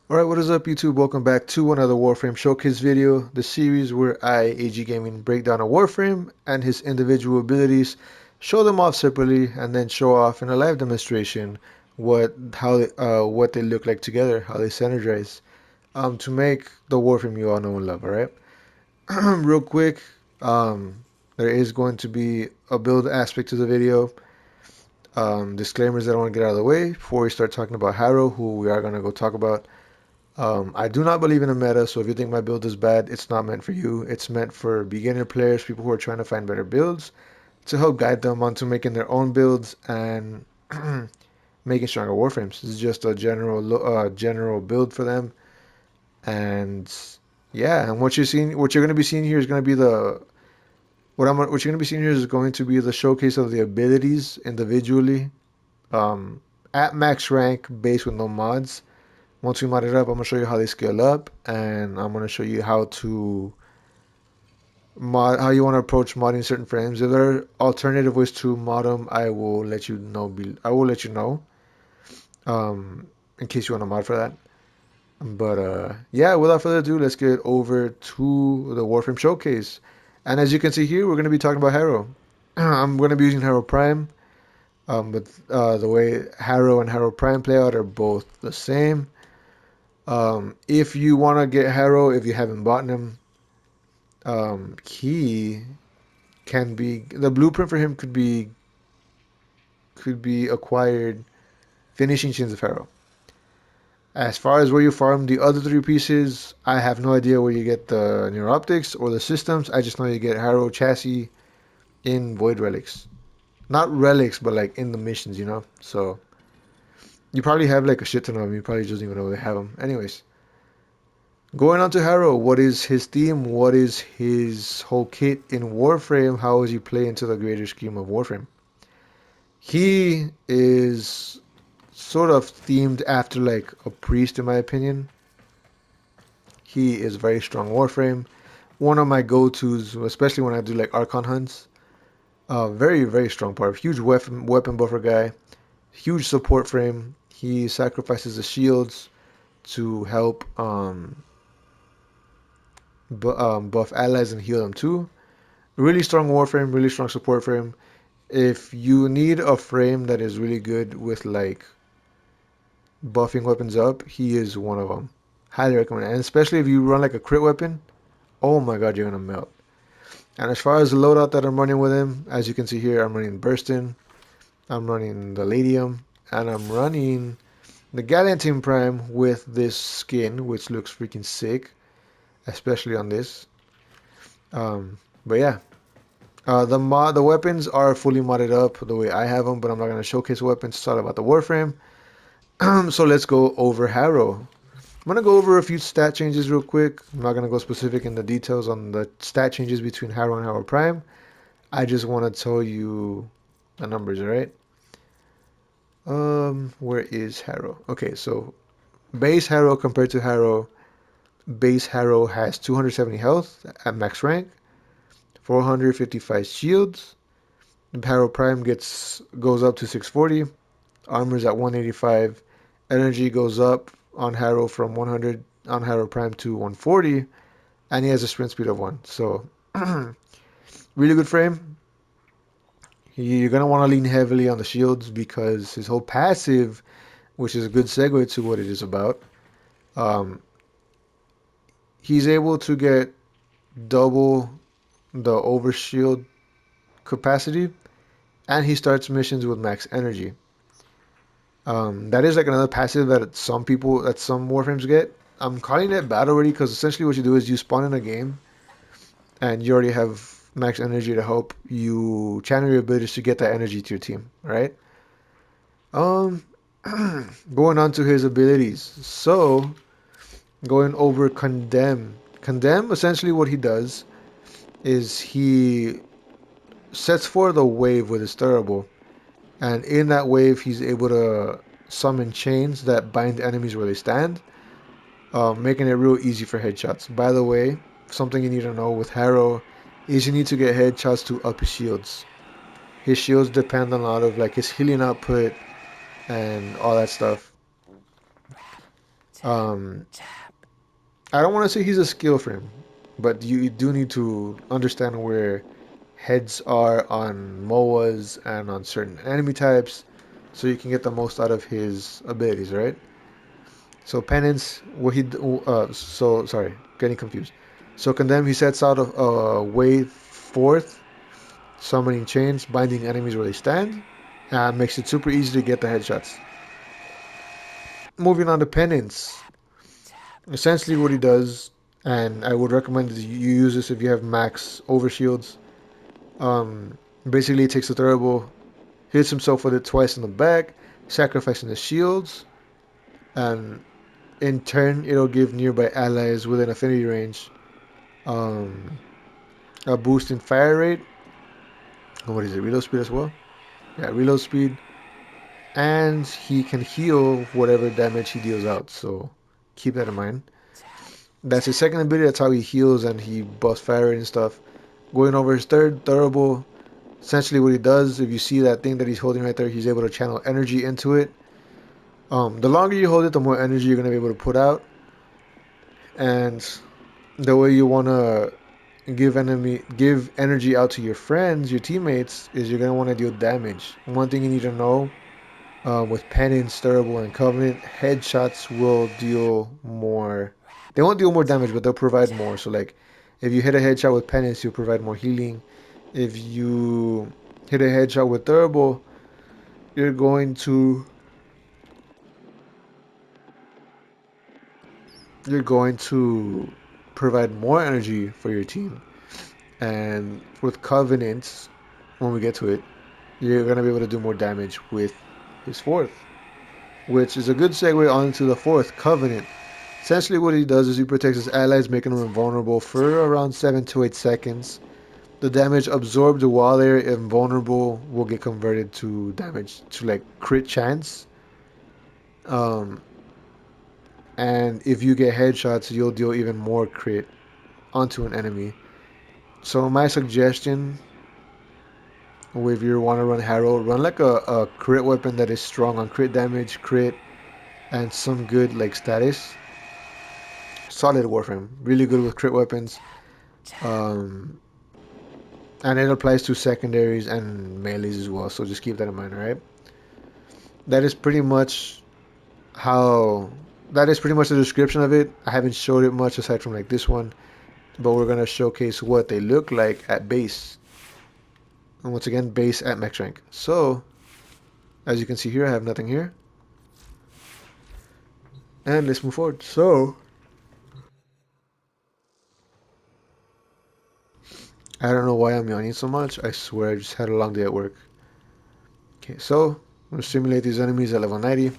Alright, what is up YouTube? Welcome back to another Warframe showcase video, the series where I, AG Gaming, break down a Warframe and his individual abilities, show them off separately, and then show off in a live demonstration what they look like together, how they synergize, to make the Warframe you all know and love, alright? Real quick, um, there is going to be a build aspect to the video. Disclaimers that I want to get out of the way before we start talking about Harrow, who we are going to go talk about. I do not believe in a meta, so if you think my build is bad, it's not meant for you. It's meant for beginner players, people who are trying to find better builds, to help guide them onto making their own builds and making stronger warframes. This is just a general build for them, and yeah. And what you're going to be seeing here is going to be what you're going to be seeing here is going to be the showcase of the abilities individually, um, at max rank, base with no mods. Once we mod it up, I'm gonna show you how they scale up, and I'm gonna show you how you want to approach modding certain frames. If there are alternative ways to mod them, I will let you know. I will let you know, in case you want to mod for that. But yeah, without further ado, let's get over to the Warframe showcase. And as you can see here, we're gonna be talking about Harrow. I'm gonna be using Harrow Prime. But the way Harrow and Harrow Prime play out are both the same. If you want to get Harrow, if you haven't bought him, he can be the blueprint for him could be acquired finishing Chains of Harrow. As far as where you farm the other three pieces, I have no idea where you get the neuroptics or the systems. I just know you get Harrow chassis in Void Relics. Not relics, but like in the missions, you know? So you probably have like a shit ton of them. You probably just don't even know they have them. Anyways, going on to Harrow, what is his theme? What is his whole kit in Warframe? How does he play into the greater scheme of Warframe? He is sort of themed after like a priest, in my opinion. He is very strong Warframe. One of my go-tos, especially when I do like Archon hunts. Very, very strong part. Huge weapon buffer guy. Huge support frame. He sacrifices the shields to help buff allies and heal them too. Really strong Warframe, really strong support frame. If you need a frame that is really good with like buffing weapons up, he is one of them. Highly recommend it. And especially if you run like a crit weapon, oh my god, you're gonna melt. And as far as the loadout that I'm running with him, as you can see here, I'm running Burstin, I'm running the Ladium, and I'm running the Galantine Prime with this skin, which looks freaking sick, especially on this. But yeah, the weapons are fully modded up the way I have them, but I'm not gonna showcase weapons. It's all about the Warframe. So let's go over Harrow. I'm gonna go over a few stat changes real quick. I'm not gonna go specific in the details on the stat changes between Harrow and Harrow Prime. I just want to tell you the numbers, alright? Where is Harrow? Okay, so base Harrow compared to Harrow, base Harrow has 270 health at max rank, 455 shields. Harrow Prime goes up to 640. Armor's at 185. Energy goes up on Harrow from 100 on Harrow Prime to 140, and he has a sprint speed of 1. So, really good frame. You're gonna want to lean heavily on the shields because his whole passive, which is a good segue to what it is about, um, he's able to get double the overshield capacity, and he starts missions with max energy. That is like another passive that some Warframes get. I'm calling it bad already because essentially what you do is you spawn in a game and you already have max energy to help you channel your abilities to get that energy to your team, right? Um, Going on to his abilities. So, going over Condemn. Condemn, essentially what he does is he sets for the wave with his durable, and in that wave he's able to summon chains that bind enemies where they stand, making it real easy for headshots. By the way, something you need to know with Harrow is you need to get headshots to up his shields. His shields depend on a lot of like his healing output and all that stuff. Um, I don't want to say he's a skill frame, but you do need to understand where heads are on MOAs and on certain enemy types so you can get the most out of his abilities, right? So penance, sorry, getting confused. So condemn, he sets out a way forth, summoning chains, binding enemies where they stand, and makes it super easy to get the headshots. Moving on to penance, essentially what he does, and I would recommend that you use this if you have max overshields. Basically, he takes the throw, hits himself with it twice in the back, sacrificing the shields, and in turn, it'll give nearby allies within affinity range um, a boost in fire rate. What is it? Reload speed as well? Yeah, reload speed. And he can heal whatever damage he deals out. So keep that in mind. That's his second ability. That's how he heals and he buffs fire rate and stuff. Going over his third, durable. Essentially, what he does, if you see that thing that he's holding right there, he's able to channel energy into it. The longer you hold it, the more energy you're gonna be able to put out. And the way you wanna give energy out to your friends, your teammates, is you're gonna want to deal damage. One thing you need to know with Penance, Durable, and Covenant, headshots will deal more. They won't deal more damage, but they'll provide more. So like, if you hit a headshot with Penance, you'll provide more healing. If you hit a headshot with Durable, you're going to you're going to provide more energy for your team. And with Covenant, when we get to it, you're going to be able to do more damage with his fourth, which is a good segue onto the fourth, Covenant. Essentially, what he does is he protects his allies, making them invulnerable for around 7 to 8 seconds. The damage absorbed while they're invulnerable will get converted to damage to like crit chance. Um, and if you get headshots, you'll deal even more crit onto an enemy. So my suggestion, if you want to run Harrow, run like a crit weapon that is strong on crit damage, crit, and some good like status. Solid Warframe, really good with crit weapons, um, and it applies to secondaries and melees as well. So just keep that in mind, right? That is pretty much how. That is pretty much the description of it. I haven't showed it much aside from like this one, but we're gonna showcase what they look like at base. And once again, base at max rank. So as you can see here, I have nothing here, and let's move forward. So I don't know why I'm yawning so much. I swear I just had a long day at work. Okay, so I'm gonna simulate these enemies at level 90.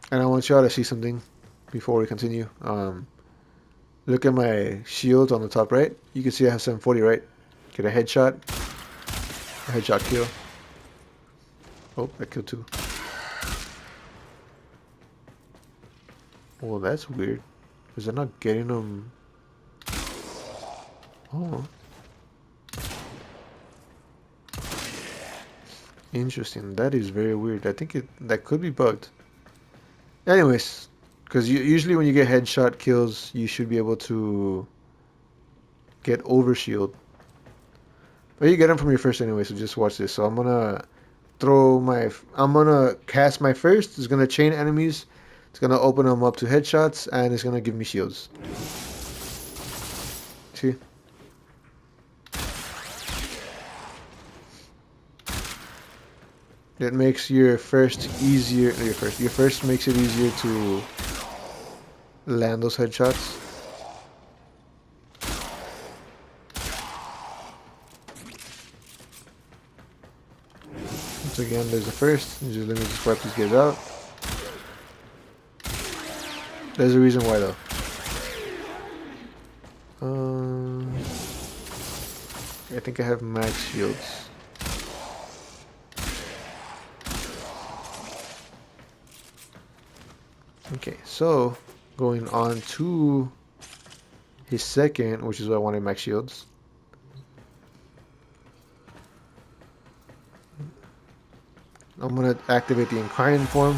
And I want y'all to see something before we continue. Look at my shield on the top right. You can see I have 740, right? Get a headshot kill. Oh, I killed two. Well, that's weird. Because I'm not getting them. Oh, interesting. That is very weird. I think that could be bugged. Anyways, because usually when you get headshot kills, you should be able to get overshield. But you get them from your first anyway, so just watch this. So I'm gonna cast my first. It's gonna chain enemies. It's gonna open them up to headshots, and it's gonna give me shields. See? It makes your first easier. Your first makes it easier to land those headshots. Once again, there's the first. Let me just wipe these guys out. There's a reason why though. I think I have max shields. Okay, so going on to his second, which is why I wanted max shields. I'm gonna activate the incarnate form.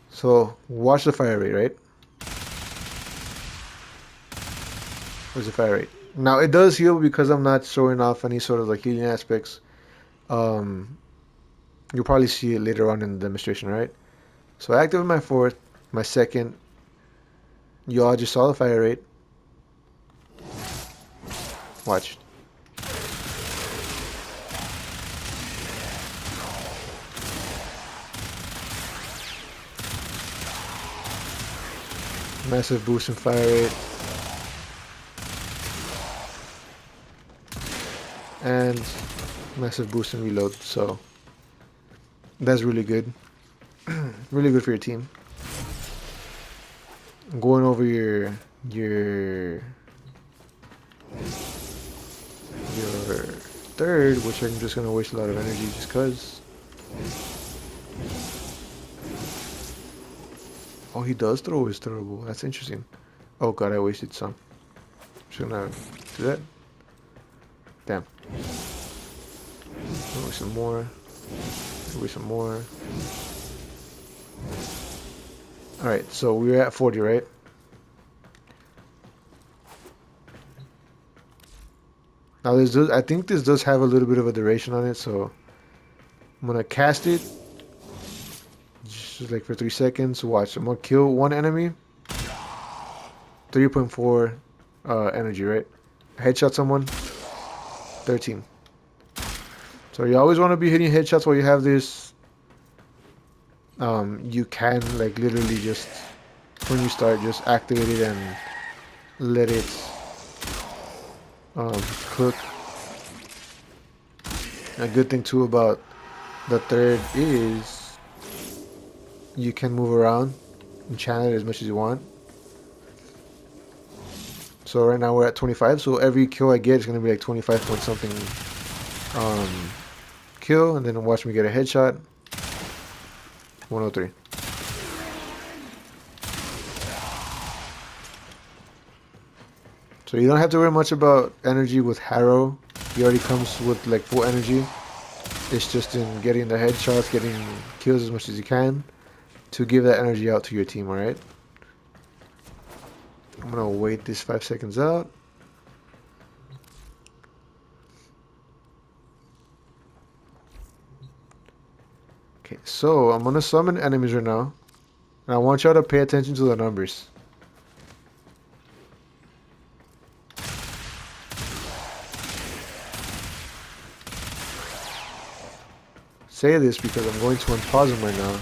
So watch the fire rate, right? Where's the fire rate? Now it does heal because I'm not showing off any sort of like healing aspects. Um, you'll probably see it later on in the demonstration, right? So I activate my fourth, my second. You all just saw the fire rate. Watch. Massive boost in fire rate. And massive boost in reload. So that's really good. Really good for your team. I'm going over your third, which I'm just gonna waste a lot of energy just cause. Oh, he does throw his throwable. That's interesting. Oh god, I wasted some. Just gonna do that. Damn. Waste some more. Waste some more. Alright, so we're at 40, right? Now this does, I think this does have a little bit of a duration on it, so I'm gonna cast it just like for 3 seconds. Watch, I'm gonna kill one enemy. 3.4 energy, right? Headshot someone. 13. So you always want to be hitting headshots while you have this. You can like literally just when you start, just activate it and let it cook. A good thing too about the third is you can move around and channel it as much as you want. So right now we're at 25, so every kill I get is going to be like 25 point something kill, and then watch me get a headshot. 103. So you don't have to worry much about energy with Harrow. He already comes with like full energy. It's just in getting the headshots, getting kills as much as you can to give that energy out to your team, alright? I'm gonna wait this 5 seconds out. Okay, so I'm gonna summon enemies right now. And I want y'all to pay attention to the numbers. Say this because I'm going to unpause them right now.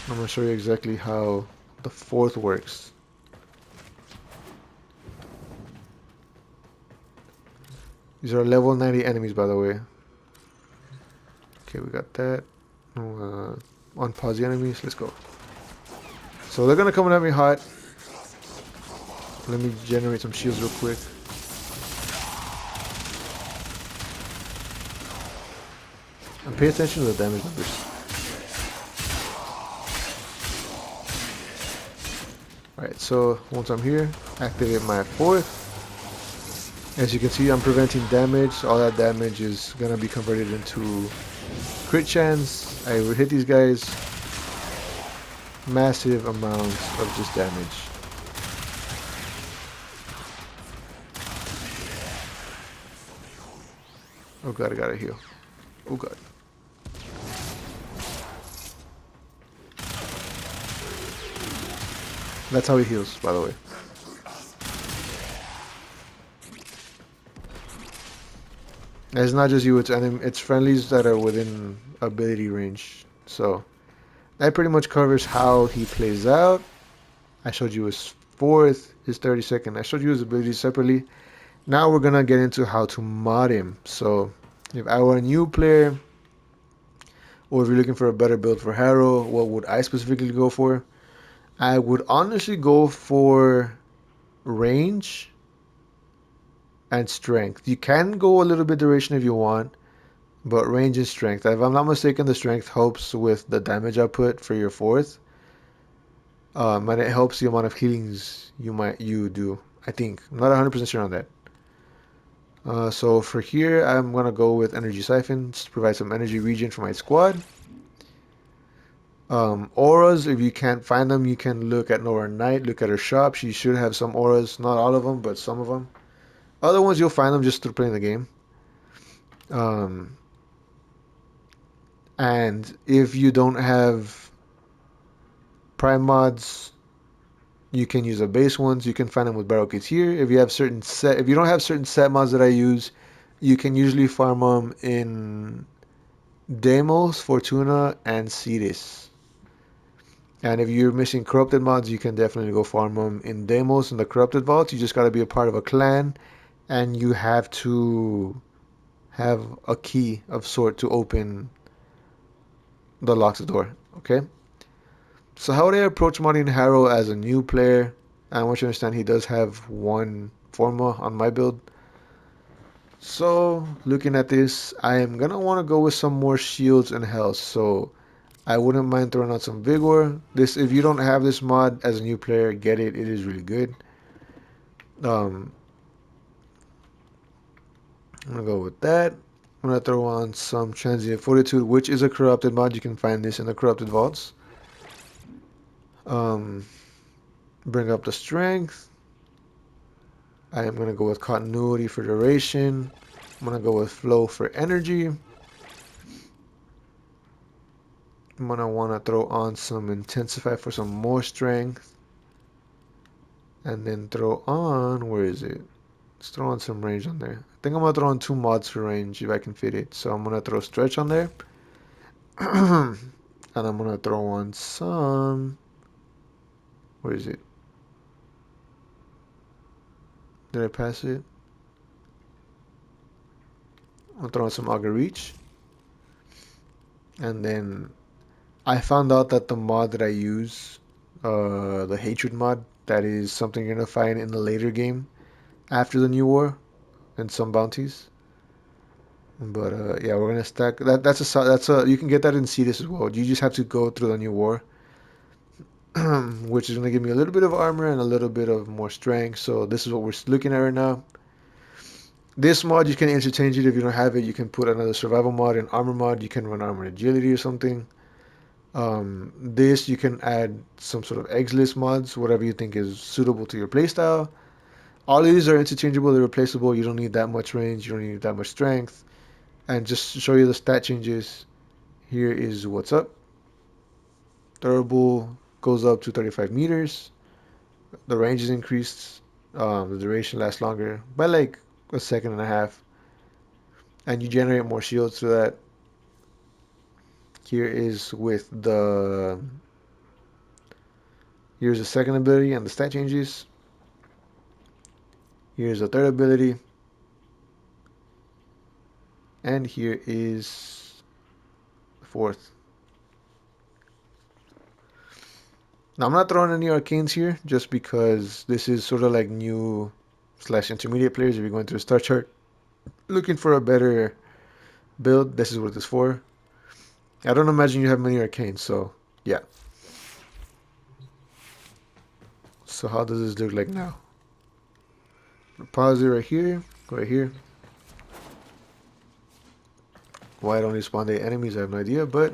I'm gonna show you exactly how the fourth works. These are level 90 enemies, by the way. Okay, we got that. Unpause the enemies. Let's go. So they're gonna come at me hot. Let me generate some shields real quick. And pay attention to the damage numbers. Alright, so once I'm here, activate my fourth. As you can see, I'm preventing damage. All that damage is gonna be converted into crit chance. I would hit these guys. Massive amounts of just damage. Oh god, I gotta heal. Oh god. That's how he heals, by the way. And it's not just you, it's friendlies that are within ability range. So that pretty much covers how he plays out. I showed you his fourth, his 32nd. I showed you his abilities separately. Now we're gonna get into how to mod him. So if I were a new player, or if you're looking for a better build for Harrow, what would I specifically go for? I would honestly go for range and strength. You can go a little bit duration if you want, but range and strength. If I'm not mistaken, the strength helps with the damage output for your fourth. And it helps the amount of healings you do. I think. I'm not 100% sure on that. So for here, I'm gonna go with Energy Siphon just to provide some energy regen for my squad. Auras, if you can't find them, you can look at Nora Knight, look at her shop. She should have some auras, not all of them, but some of them. Other ones you'll find them just through playing the game. Um, and if you don't have Prime mods, you can use the base ones. You can find them with barrel kits here. If you don't have certain set mods that I use, you can usually farm them in Deimos, Fortuna, and Cetus. And if you're missing corrupted mods, you can definitely go farm them in Deimos and the corrupted vaults. You just got to be a part of a clan, and you have to have a key of sort to open the locks door. Okay. So how would I approach modding Harrow as a new player? I want you to understand he does have one forma on my build. So looking at this, I am gonna want to go with some more shields and health. So I wouldn't mind throwing out some vigor. This, if you don't have this mod as a new player, get it. It is really good. Um, I'm gonna go with that. I'm gonna throw on some transient fortitude, which is a corrupted mod. You can find this in the corrupted vaults. Um, bring up the strength. I am gonna go with continuity for duration. I'm gonna go with flow for energy. I'm gonna wanna throw on some intensify for some more strength. And then throw on, where is it? Let's throw on some range on there. I think I'm gonna throw on 2 mods for range if I can fit it. So I'm gonna throw stretch on there. And I'm gonna throw on some, where is it? Did I pass it? I'm throwing some auger reach. And then I found out that the mod that I use, the hatred mod, that is something you're gonna find in the later game after the new war and some bounties. But yeah, we're gonna stack that. That's a you can get that in Cetus as well. You just have to go through the new war, which is gonna give me a little bit of armor and a little bit of more strength. So this is what we're looking at right now. This mod you can interchange it if you don't have it. You can put another survival mod and armor mod. You can run armor agility or something. This you can add some sort of eggs list mods, whatever you think is suitable to your playstyle. All of these are interchangeable, they're replaceable. You don't need that much range, you don't need that much strength. And just to show you the stat changes, here is what's up. Durable goes up to 35 meters. The range is increased. The duration lasts longer by like a second and a half. And you generate more shields through that. Here is with the here's the second ability and the stat changes. Here's the third ability. And here is the fourth. Now I'm not throwing any arcanes here just because this is sort of like new slash intermediate players. If you're going through a star chart looking for a better build, this is what it's for. I don't imagine you have many arcanes, so yeah. So how does this look like now? Pause it right here. Go right here. Why don't only spawn the enemies? I have no idea, but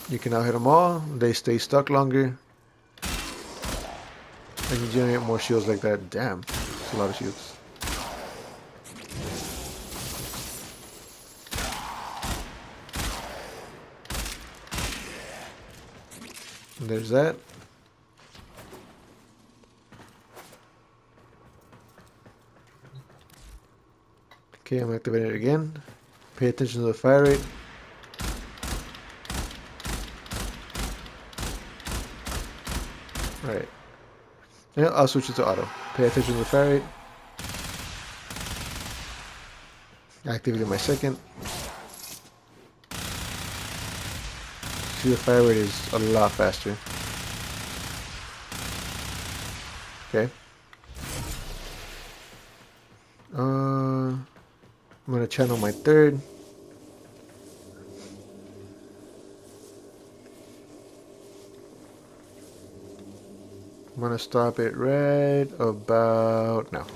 you can now hit them all. They stay stuck longer. And you generate more shields like that. Damn, that's a lot of shields. And there's that. Okay, I'm activating it again. Pay attention to the fire rate. Alright. Yeah, I'll switch it to auto. Pay attention to the fire rate. Activated my second. See, the fire rate is a lot faster. Okay. I'm gonna channel my third. I'm gonna stop it right about now.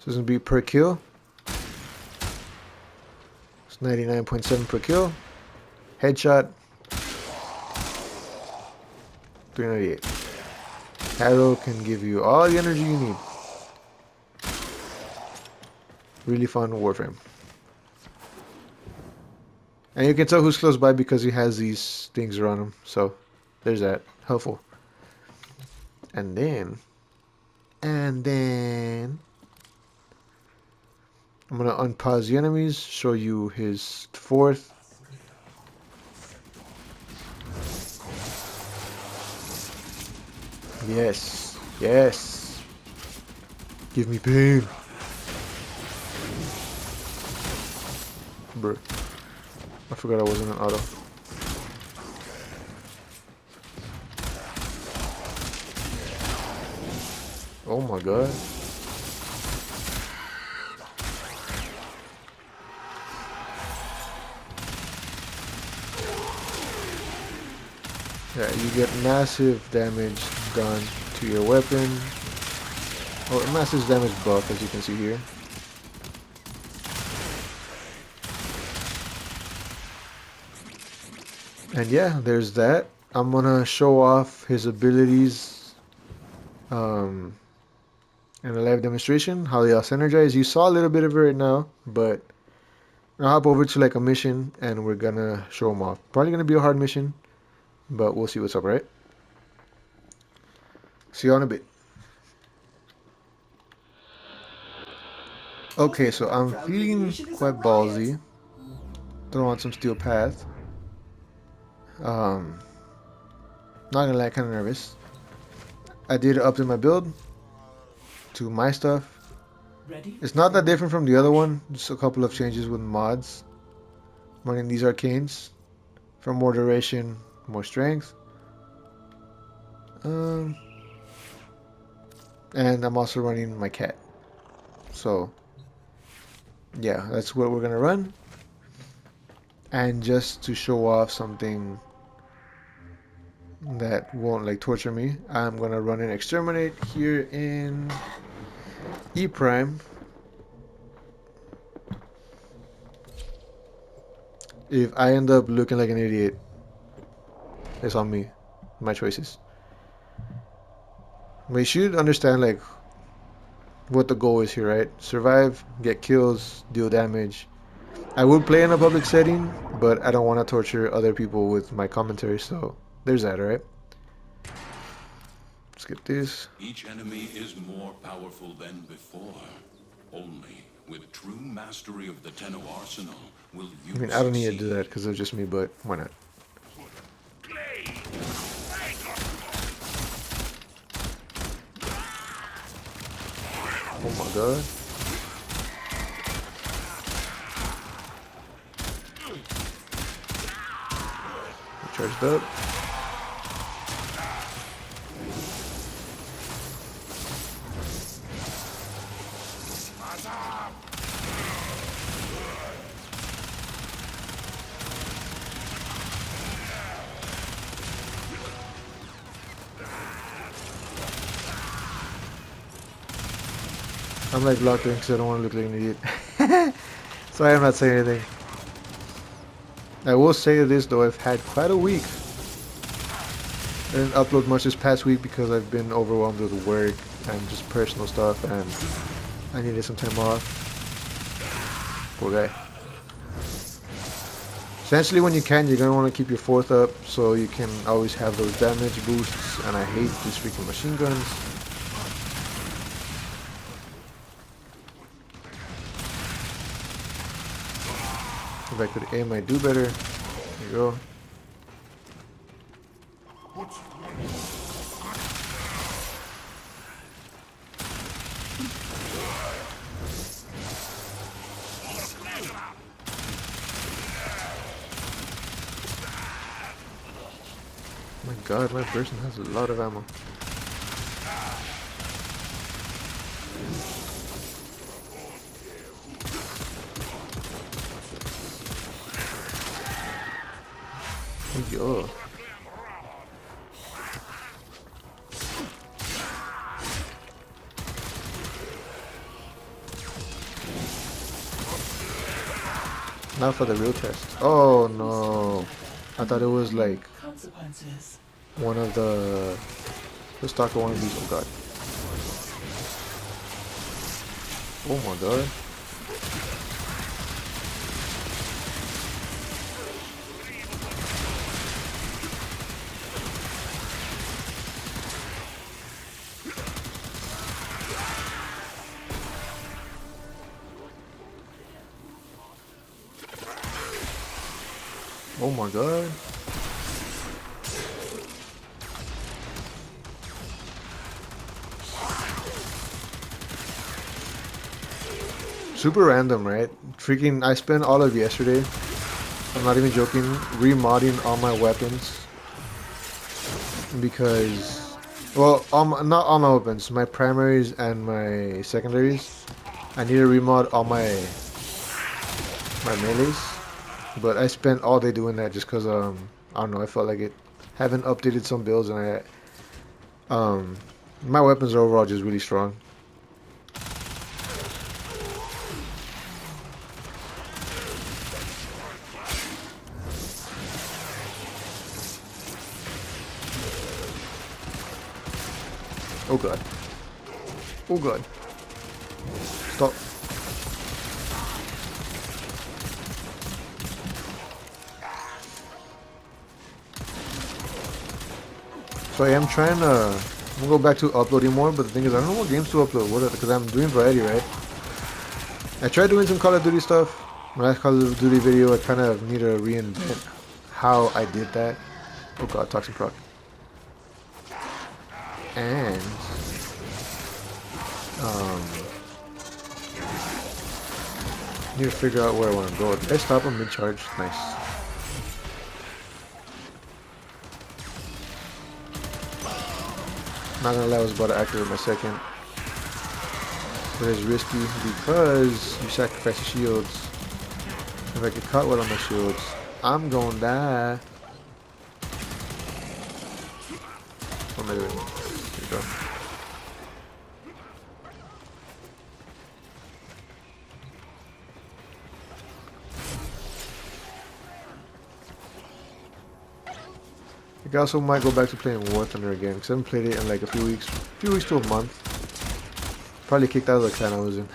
So it's gonna be per kill. It's 99.7 per kill. Headshot 398. Harrow can give you all the energy you need. Really fun Warframe. And you can tell who's close by because he has these things around him. So there's that. Helpful. And then I'm gonna unpause the enemies, show you his fourth. Yes, yes. Give me pain. Bruh. I forgot I wasn't an auto. Oh my god. Yeah, you get massive damage done to your weapon. Or massive damage buff, as you can see here. And yeah, there's that. I'm gonna show off his abilities in a live demonstration, how they all synergize. You saw a little bit of it right now, but I'll hop over to like a mission and we're gonna show them off. Probably gonna be a hard mission, but we'll see what's up, right? See you on a bit. Okay, so I'm feeling quite ballsy. Throw on some steel path. Not gonna lie, kind of nervous. I did update my build to my stuff. It's not that different from the other one, just a couple of changes with mods. Running these arcanes for more duration, more strength. And I'm also running my cat. So yeah, that's what we're gonna run. And just to show off something that won't like torture me, I'm gonna run an exterminate here in E Prime. If I end up looking like an idiot, it's on me, my choices. But you should understand like what the goal is here, right? Survive, get kills, deal damage. I would play in a public setting, but I don't want to torture other people with my commentary, so there's that, alright? Let's get this. Each enemy is more powerful than before. Only with true mastery of the Tenno arsenal will you I mean, I don't need to do that because it's just me, but why not? Oh my god. Charged up. I'm like locked in because I don't want to look like an idiot. Sorry, I'm not saying anything. I will say this though, I've had quite a week. I didn't upload much this past week because I've been overwhelmed with work and just personal stuff, and I needed some time off. Poor guy. Essentially, when you can, you're gonna want to keep your fourth up so you can always have those damage boosts. And I hate these freaking machine guns. If I could aim, I'd do better. There you go. Oh my god, my person has a lot of ammo. Yo. Not for the real test. Oh no. I thought it was like one of the stock of one of these. Oh god. Oh my god. Oh my god. Super random, right? Freaking, I spent all of yesterday, I'm not even joking, remodding all my weapons because, well, not all my weapons, my primaries and my secondaries. I need to remod all my melees, but I spent all day doing that just because, I don't know, I felt like it. Haven't updated some builds and um, my weapons are overall just really strong. Oh god. Oh god. Stop. So I am trying to, I'm gonna go back to uploading more, but the thing is I don't know what games to upload. What because I'm doing variety, right? I tried doing some Call of Duty stuff. My last Call of Duty video, I kind of need to reinvent how I did that. Oh god, Toxic Proc. And um, need to figure out where I want to go. Did I stop him mid-charge? Nice. Not gonna lie, I was about to activate my second. But it's risky because you sacrifice the shields. If I get caught with on my shields, I'm gonna die. What am I doing? Here we go. I also might go back to playing War Thunder again because I haven't played it in like a few weeks to a month. Probably kicked out of the clan I was in.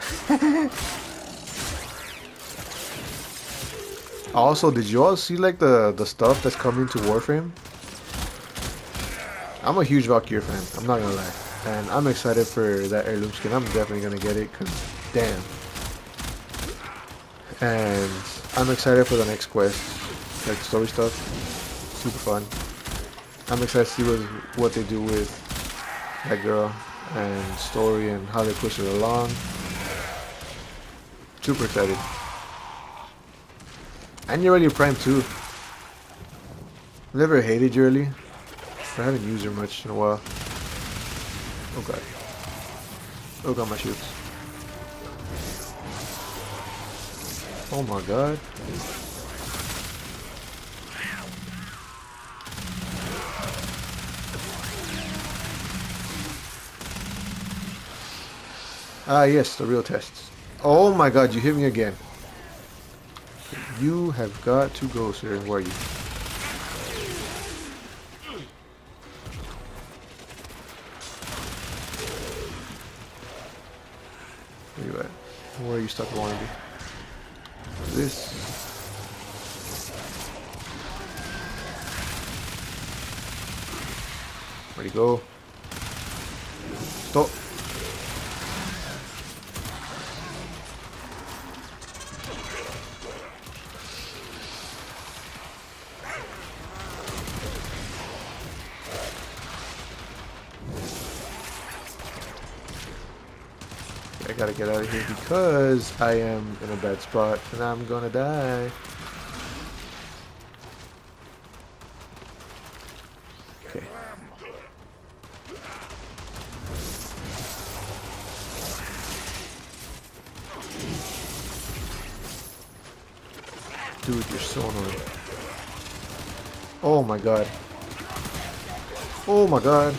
Also, did you all see like the stuff that's coming to Warframe? I'm a huge Valkyrie fan, I'm not gonna lie. And I'm excited for that heirloom skin. I'm definitely gonna get it because damn. And I'm excited for the next quest, like story stuff. Super fun. I'm excited to see what they do with that girl and story and how they push it along. Super excited. And you're already Prime too. Never hated Yearly, but I haven't used her much in a while. Oh god. Oh god, my shoots. Oh my god. Ah yes, the real tests. Oh my god, you hit me again. You have got to go, sir. Where are you? Where you at? Where are you stuck wanting to be? This. Where'd he go? Stop. I gotta get out of here because I am in a bad spot and I'm gonna die. Okay. Dude, you're so annoying. Oh my god. Oh my god.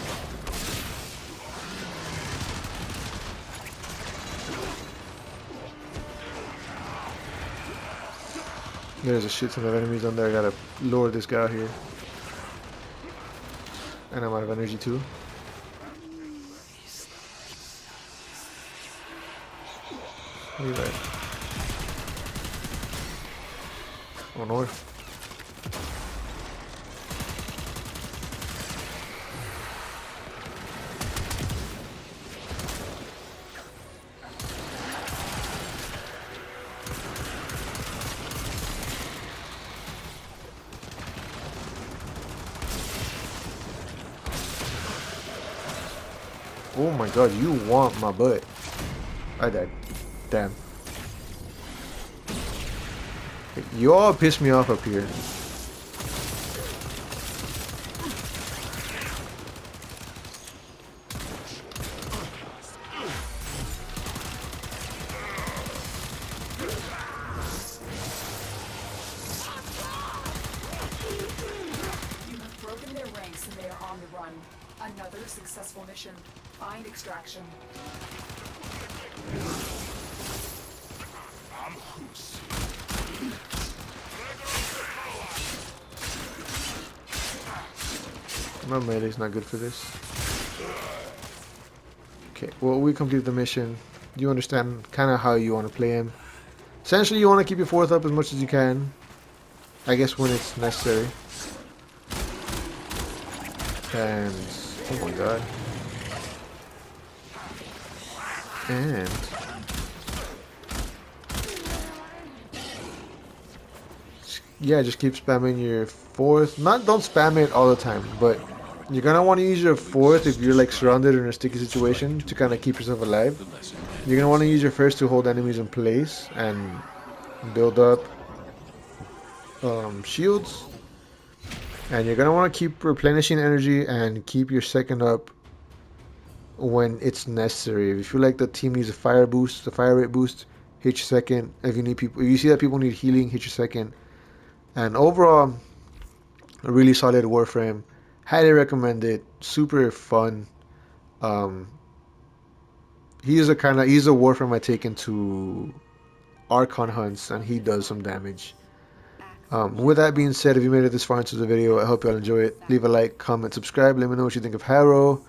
There's a shit ton of enemies on there. I gotta lower this guy out here. And I'm out of energy too. Leave that. Oh, north. Oh my god, you want my butt. I died. Damn. You all piss me off up here. You have broken their ranks and they are on the run. Another successful mission. Find extraction. My melee's not good for this. Okay, well, we completed the mission. You understand kind of how you want to play him. Essentially, you want to keep your fourth up as much as you can. I guess when it's necessary. And oh my god. And yeah, just keep spamming your fourth. Not don't spam it all the time, but you're gonna want to use your fourth if you're like surrounded in a sticky situation to kind of keep yourself alive. The lesson You're gonna want to use your first to hold enemies in place and build up shields. And you're gonna want to keep replenishing energy and keep your second up when it's necessary. If you feel like the team needs a fire boost, a fire rate boost, hit your second. If you need people, if you see that people need healing, hit your second. And overall, a really solid Warframe. Highly recommend it. Super fun. Um, he's a Warframe I take into Archon hunts, and he does some damage. With that being said, if you made it this far into the video, I hope you all enjoy it. Leave a like, comment, subscribe. Let me know what you think of Harrow.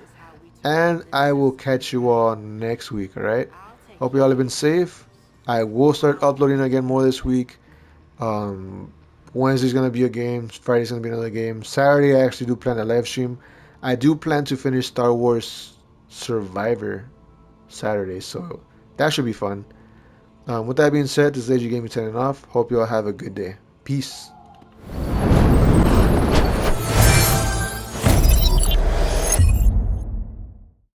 And I will catch you all next week, alright? Hope you all have been safe. I will start uploading again more this week. Um, Wednesday's gonna be a game. Friday's gonna be another game. Saturday, I actually do plan a live stream. I do plan to finish Star Wars Survivor Saturday, so that should be fun. With that being said, this is AG Gaming signing off. Hope you all have a good day. Peace.